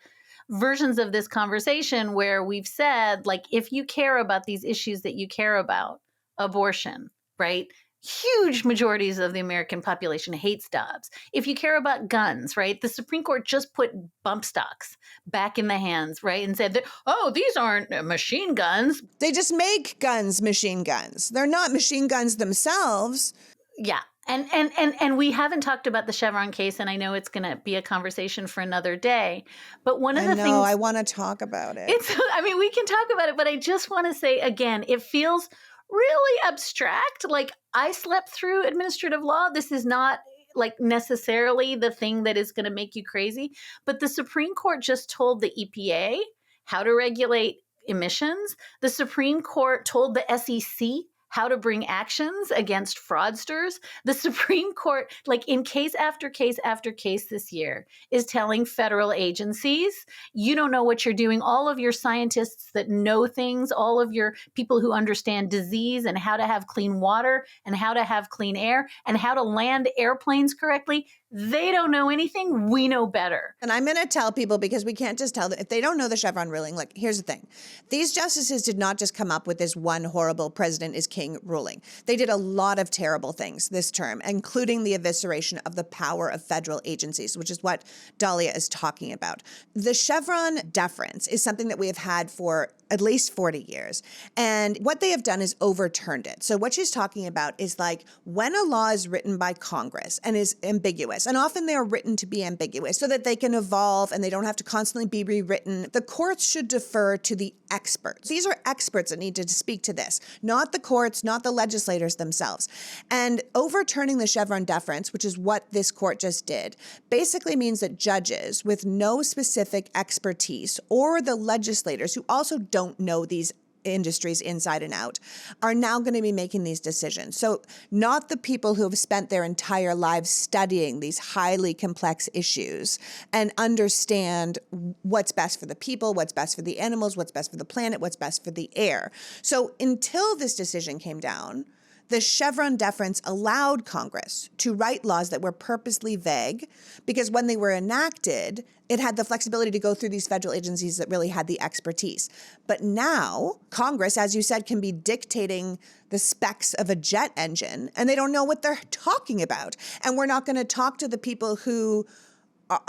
versions of this conversation where we've said, like, if you care about these issues that you care about, abortion, right? Huge majorities of the American population hates Dobbs. If you care about guns, right? The Supreme Court just put bump stocks back in the hands, right? And said that, oh, these aren't machine guns. They just make guns machine guns. They're not machine guns themselves. Yeah. And we haven't talked about the Chevron case, and I know it's going to be a conversation for another day. But one of the things I want to talk about it. We can talk about it, but I just want to say again, it feels really abstract. Like, I slept through administrative law. This is not like necessarily the thing that is going to make you crazy. But the Supreme Court just told the EPA how to regulate emissions. The Supreme Court told the SEC how to bring actions against fraudsters. The Supreme Court, like in case after case after case this year, is telling federal agencies, you don't know what you're doing. All of your scientists that know things, all of your people who understand disease and how to have clean water and how to have clean air and how to land airplanes correctly, they don't know anything. We know better. And I'm going to tell people, because we can't just tell them if they don't know the Chevron ruling. Look, here's the thing. These justices did not just come up with this one horrible president is king ruling. They did a lot of terrible things this term, including the evisceration of the power of federal agencies, which is what Dahlia is talking about. The Chevron deference is something that we have had for at least 40 years. And what they have done is overturned it. So what she's talking about is like when a law is written by Congress and is ambiguous, and often they are written to be ambiguous so that they can evolve and they don't have to constantly be rewritten, the courts should defer to the experts. These are experts that need to speak to this, not the courts, not the legislators themselves. And overturning the Chevron deference, which is what this court just did, basically means that judges with no specific expertise, or the legislators who also don't know these industries inside and out, are now going to be making these decisions. So not the people who have spent their entire lives studying these highly complex issues and understand what's best for the people, what's best for the animals, what's best for the planet, what's best for the air. So until this decision came down, the Chevron deference allowed Congress to write laws that were purposely vague, because when they were enacted, it had the flexibility to go through these federal agencies that really had the expertise. But now Congress, as you said, can be dictating the specs of a jet engine, and they don't know what they're talking about. And we're not going to talk to the people who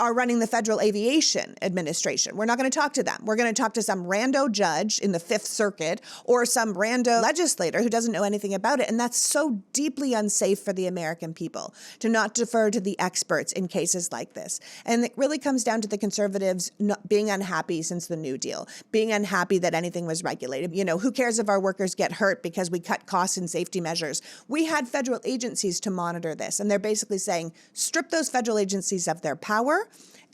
are running the Federal Aviation Administration. We're not going to talk to them. We're going to talk to some rando judge in the Fifth Circuit or some rando legislator who doesn't know anything about it. And that's so deeply unsafe for the American people to not defer to the experts in cases like this. And it really comes down to the conservatives not being unhappy since the New Deal, being unhappy that anything was regulated. You know, who cares if our workers get hurt because we cut costs and safety measures? We had federal agencies to monitor this. And they're basically saying, strip those federal agencies of their power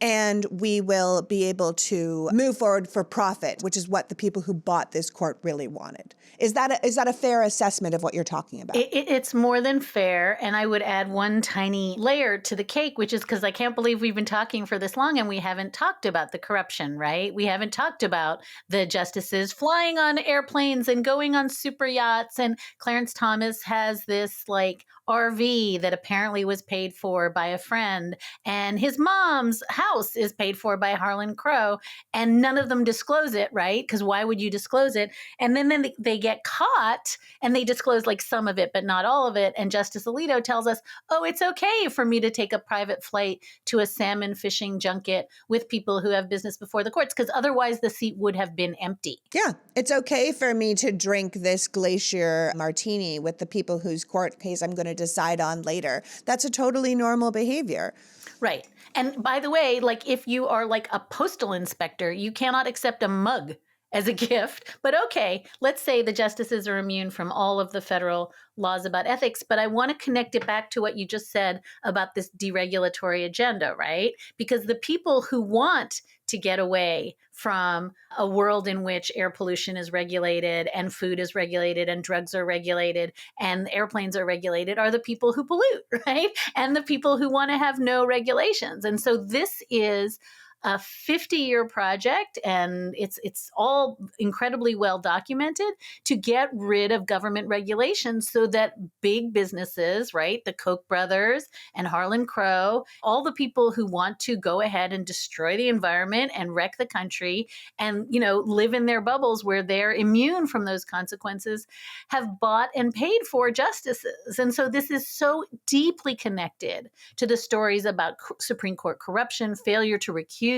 and we will be able to move forward for profit, which is what the people who bought this court really wanted. Is that a fair assessment of what you're talking about? It's more than fair. And I would add one tiny layer to the cake, which is because I can't believe we've been talking for this long and we haven't talked about the corruption, right? We haven't talked about the justices flying on airplanes and going on super yachts. And Clarence Thomas has this like RV that apparently was paid for by a friend. And his mom's house is paid for by Harlan Crow. And none of them disclose it, right? Because why would you disclose it? And then they get caught and they disclose like some of it, but not all of it. And Justice Alito tells us, oh, it's okay for me to take a private flight to a salmon fishing junket with people who have business before the courts, because otherwise the seat would have been empty. Yeah, it's okay for me to drink this glacier martini with the people whose court case I'm going to decide on later. That's a totally normal behavior. Right. And by the way, like if you are like a postal inspector, you cannot accept a mug as a gift. But okay, let's say the justices are immune from all of the federal laws about ethics. But I want to connect it back to what you just said about this deregulatory agenda, right? Because the people who want to get away from a world in which air pollution is regulated and food is regulated and drugs are regulated and airplanes are regulated are the people who pollute, right? And the people who want to have no regulations. And so this is a 50-year project, and it's all incredibly well documented to get rid of government regulations so that big businesses, right, the Koch brothers and Harlan Crow, all the people who want to go ahead and destroy the environment and wreck the country and, you know, live in their bubbles where they're immune from those consequences, have bought and paid for justices. And so this is so deeply connected to the stories about Supreme Court corruption, failure to recuse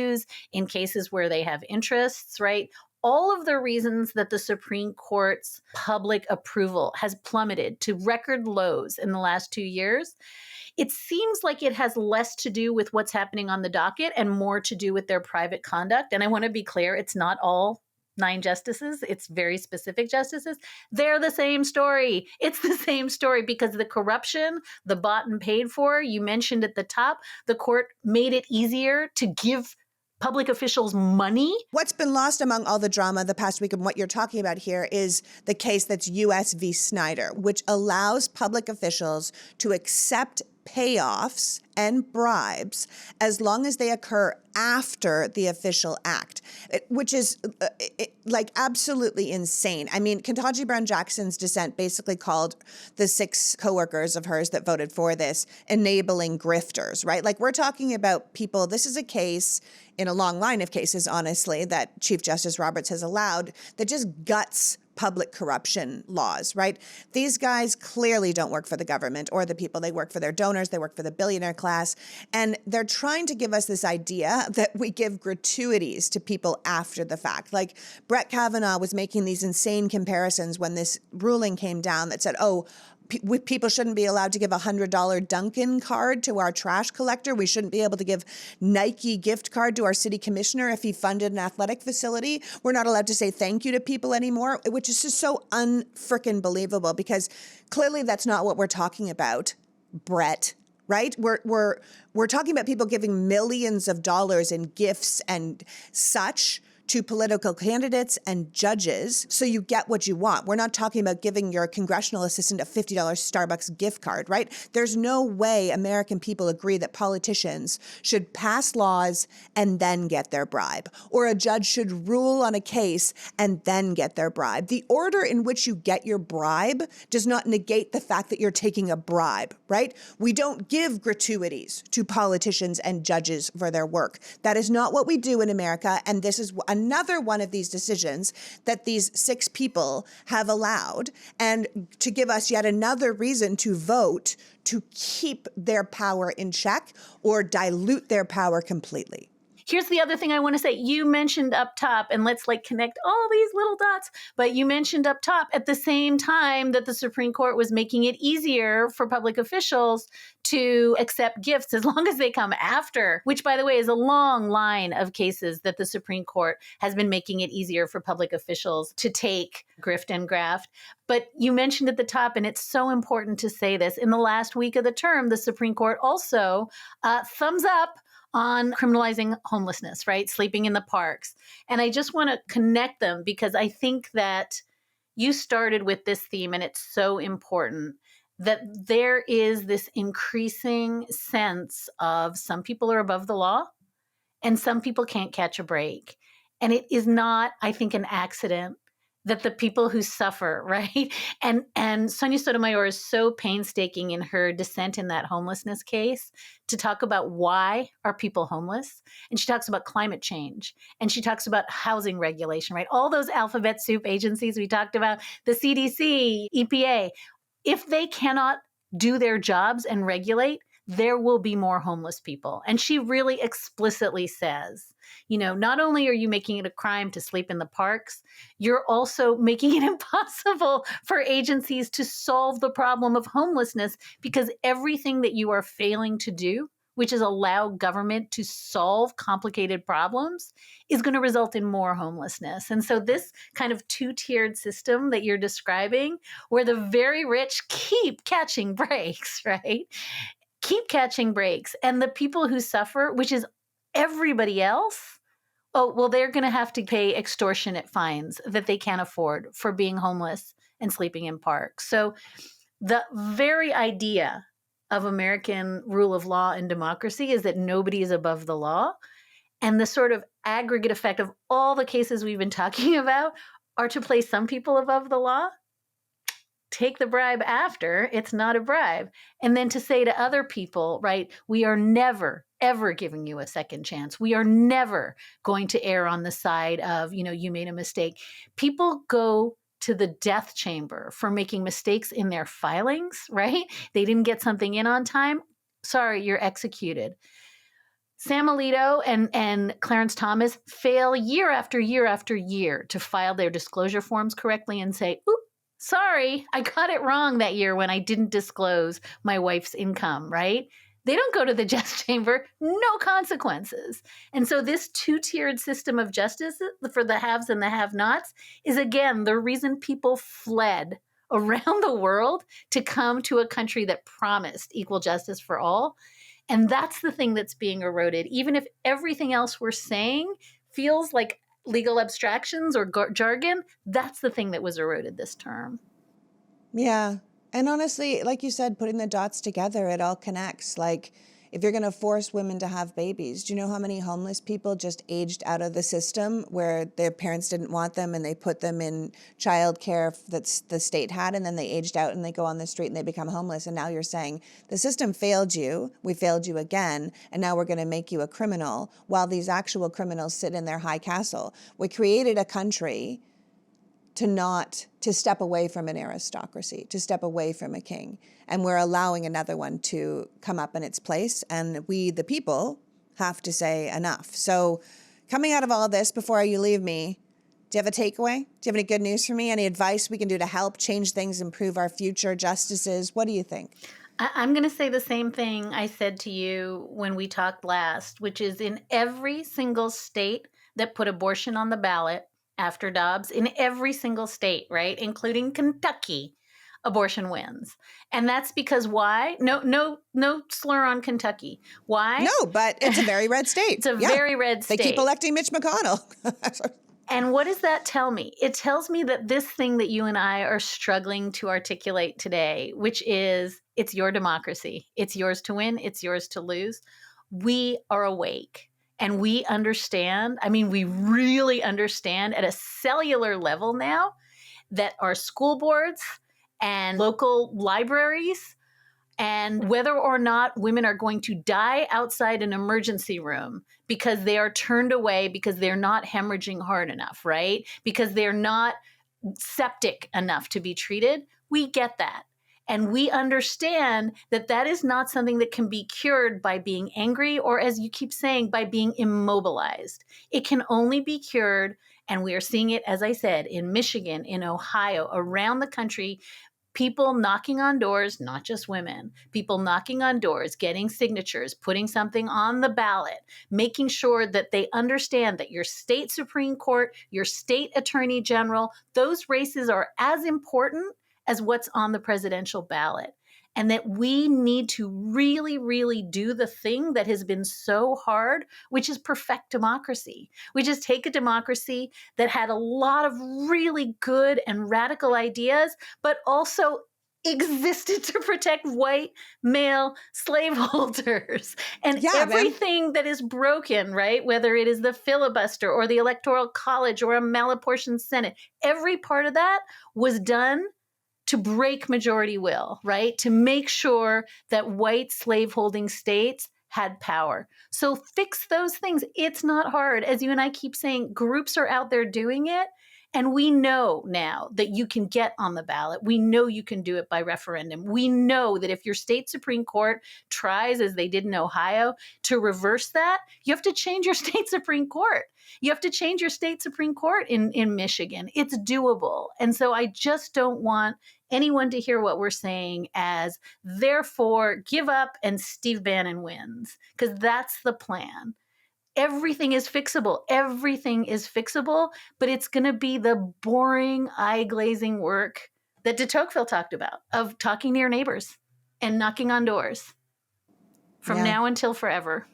in cases where they have interests, right? All of the reasons that the Supreme Court's public approval has plummeted to record lows in the last 2 years, it seems like it has less to do with what's happening on the docket and more to do with their private conduct. And I want to be clear, it's not all 9 justices. It's very specific justices. They're the same story. It's the same story because the corruption, the bought and paid for, you mentioned at the top, the court made it easier to give public officials money. What's been lost among all the drama the past week and what you're talking about here is the case that's U.S. v. Snyder, which allows public officials to accept payoffs and bribes as long as they occur after the official act, which is like absolutely insane. I mean, Ketanji Brown Jackson's dissent basically called the 6 coworkers of hers that voted for this enabling grifters, right? Like we're talking about people, this is a case in a long line of cases, honestly, that Chief Justice Roberts has allowed that just guts public corruption laws, right? These guys clearly don't work for the government or the people. They work for their donors. They work for the billionaire class. And they're trying to give us this idea that we give gratuities to people after the fact. Like Brett Kavanaugh was making these insane comparisons when this ruling came down that said, oh, people shouldn't be allowed to give a $100 Dunkin' card to our trash collector. We shouldn't be able to give Nike gift card to our city commissioner if he funded an athletic facility. We're not allowed to say thank you to people anymore, which is just so unfrickin' believable because clearly that's not what we're talking about, Brett. Right? We're talking about people giving millions of dollars in gifts and such to political candidates and judges so you get what you want. We're not talking about giving your congressional assistant a $50 Starbucks gift card, right? There's no way American people agree that politicians should pass laws and then get their bribe, or a judge should rule on a case and then get their bribe. The order in which you get your bribe does not negate the fact that you're taking a bribe, right? We don't give gratuities to politicians and judges for their work. That is not what we do in America, and this is another one of these decisions that these 6 people have allowed, and to give us yet another reason to vote to keep their power in check or dilute their power completely. Here's the other thing I want to say. You mentioned up top, and let's like connect all these little dots, but you mentioned up top at the same time that the Supreme Court was making it easier for public officials to accept gifts as long as they come after, which by the way is a long line of cases that the Supreme Court has been making it easier for public officials to take grift and graft. But you mentioned at the top, and it's so important to say this, in the last week of the term, the Supreme Court also thumbs up on criminalizing homelessness, right? Sleeping in the parks. And I just want to connect them because I think that you started with this theme and it's so important that there is this increasing sense of some people are above the law and some people can't catch a break. And it is not, I think, an accident that the people who suffer, right? And Sonia Sotomayor is so painstaking in her dissent in that homelessness case to talk about why are people homeless. And she talks about climate change and she talks about housing regulation, right? All those alphabet soup agencies we talked about, the CDC, EPA, if they cannot do their jobs and regulate, there will be more homeless people. And she really explicitly says, not only are you making it a crime to sleep in the parks, you're also making it impossible for agencies to solve the problem of homelessness because everything that you are failing to do, which is allow government to solve complicated problems, is going to result in more homelessness. And so this kind of two-tiered system that you're describing, where the very rich keep catching breaks, right? Keep catching breaks. And the people who suffer, which is everybody else, oh, well, they're going to have to pay extortionate fines that they can't afford for being homeless and sleeping in parks. So the very idea of American rule of law and democracy is that nobody is above the law. And the sort of aggregate effect of all the cases we've been talking about are to place some people above the law, take the bribe after it's not a bribe. And then to say to other people, right, we are never, ever giving you a second chance. We are never going to err on the side of, you made a mistake. People go to the death chamber for making mistakes in their filings, right? They didn't get something in on time. Sorry, you're executed. Sam Alito and Clarence Thomas fail year after year after year to file their disclosure forms correctly and say, oop, sorry, I got it wrong that year when I didn't disclose my wife's income, right? They don't go to the death chamber, no consequences. And so this two-tiered system of justice for the haves and the have-nots is, again, the reason people fled around the world to come to a country that promised equal justice for all. And that's the thing that's being eroded. Even if everything else we're saying feels like legal abstractions or jargon, that's the thing that was eroded this term. Yeah. And honestly, like you said, putting the dots together, it all connects. Like, if you're going to force women to have babies, do you know how many homeless people just aged out of the system where their parents didn't want them and they put them in childcare that the state had, and then they aged out and they go on the street and they become homeless. And now you're saying the system failed you, we failed you again, and now we're going to make you a criminal while these actual criminals sit in their high castle. We created a country to step away from an aristocracy, to step away from a king. And we're allowing another one to come up in its place. And we, the people, have to say enough. So coming out of all this, before you leave me, do you have a takeaway? Do you have any good news for me? Any advice we can do to help change things, improve our future justices? What do you think? I'm going to say the same thing I said to you when we talked last, which is in every single state that put abortion on the ballot, after Dobbs, in every single state, right, including Kentucky, abortion wins. And that's because why? No slur on Kentucky. Why? No, but it's a very red state. It's a very red state. They keep electing Mitch McConnell. And what does that tell me? It tells me that this thing that you and I are struggling to articulate today, which is it's your democracy. It's yours to win. It's yours to lose. We are awake. And we understand, we really understand at a cellular level now that our school boards and local libraries, and whether or not women are going to die outside an emergency room because they are turned away because they're not hemorrhaging hard enough, right? Because they're not septic enough to be treated, we get that. And we understand that that is not something that can be cured by being angry or, as you keep saying, by being immobilized. It can only be cured, and we are seeing it, as I said, in Michigan, in Ohio, around the country, people knocking on doors, not just women, people knocking on doors, getting signatures, putting something on the ballot, making sure that they understand that your state Supreme Court, your state Attorney General, those races are as important as what's on the presidential ballot. and that we need to really, really do the thing that has been so hard, which is perfect democracy, which is take a democracy that had a lot of really good and radical ideas, but also existed to protect white male slaveholders. And everything that is broken, right, whether it is the filibuster or the Electoral College or a malapportioned Senate, every part of that was done to break majority will, right? To make sure that white slaveholding states had power. So fix those things. It's not hard. As you and I keep saying, groups are out there doing it. And we know now that you can get on the ballot. We know you can do it by referendum. We know that if your state Supreme Court tries, as they did in Ohio, to reverse that, you have to change your state Supreme Court. You have to change your state Supreme Court in Michigan. It's doable. And so I just don't want anyone to hear what we're saying as, therefore, give up and Steve Bannon wins, because that's the plan. Everything is fixable. Everything is fixable, but it's going to be the boring, eye-glazing work that de Tocqueville talked about, of talking to your neighbors and knocking on doors from now until forever.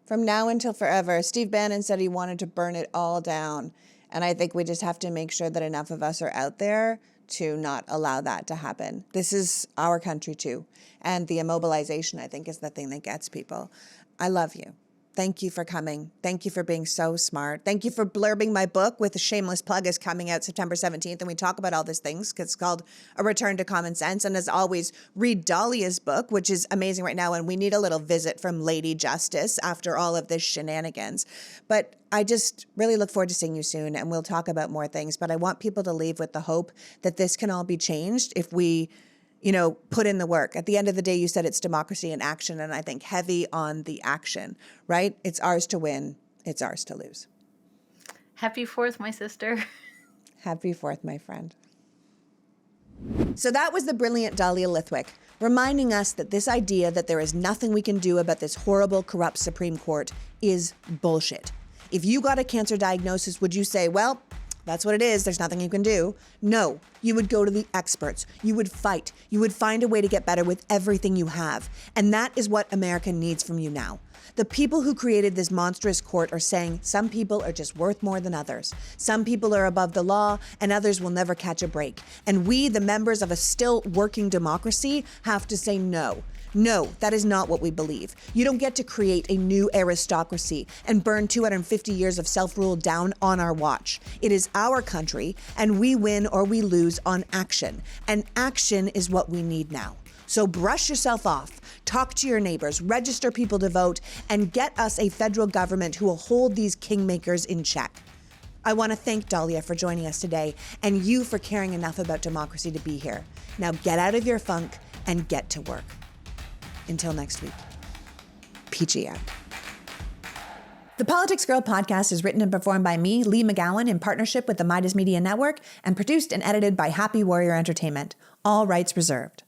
From now until forever. Steve Bannon said he wanted to burn it all down. And I think we just have to make sure that enough of us are out there to not allow that to happen. This is our country too. And the immobilization, I think, is the thing that gets people. I love you. Thank you for coming. Thank you for being so smart. Thank you for blurbing my book with a shameless plug is coming out September 17th. And we talk about all these things because it's called A Return to Common Sense. And as always, read Dahlia's book, which is amazing right now. And we need a little visit from Lady Justice after all of this shenanigans. But I just really look forward to seeing you soon. And we'll talk about more things. But I want people to leave with the hope that this can all be changed if we put in the work. At the end of the day, you said it's democracy in action, and I think heavy on the action, right? It's ours to win. It's ours to lose. Happy 4th, my sister. Happy 4th, my friend. So that was the brilliant Dahlia Lithwick, reminding us that this idea that there is nothing we can do about this horrible, corrupt Supreme Court is bullshit. If you got a cancer diagnosis, would you say, well, that's what it is, there's nothing you can do? No, you would go to the experts. You would fight. You would find a way to get better with everything you have. And that is what America needs from you now. The people who created this monstrous court are saying some people are just worth more than others. Some people are above the law and others will never catch a break. And we, the members of a still working democracy, have to say no. No, that is not what we believe. You don't get to create a new aristocracy and burn 250 years of self-rule down on our watch. It is our country, and we win or we lose on action. And action is what we need now. So brush yourself off, talk to your neighbors, register people to vote, and get us a federal government who will hold these kingmakers in check. I want to thank Dahlia for joining us today, and you for caring enough about democracy to be here. Now get out of your funk and get to work. Until next week, PG out. The Politics Girl podcast is written and performed by me, Lee McGowan, in partnership with the Midas Media Network, and produced and edited by Happy Warrior Entertainment. All rights reserved.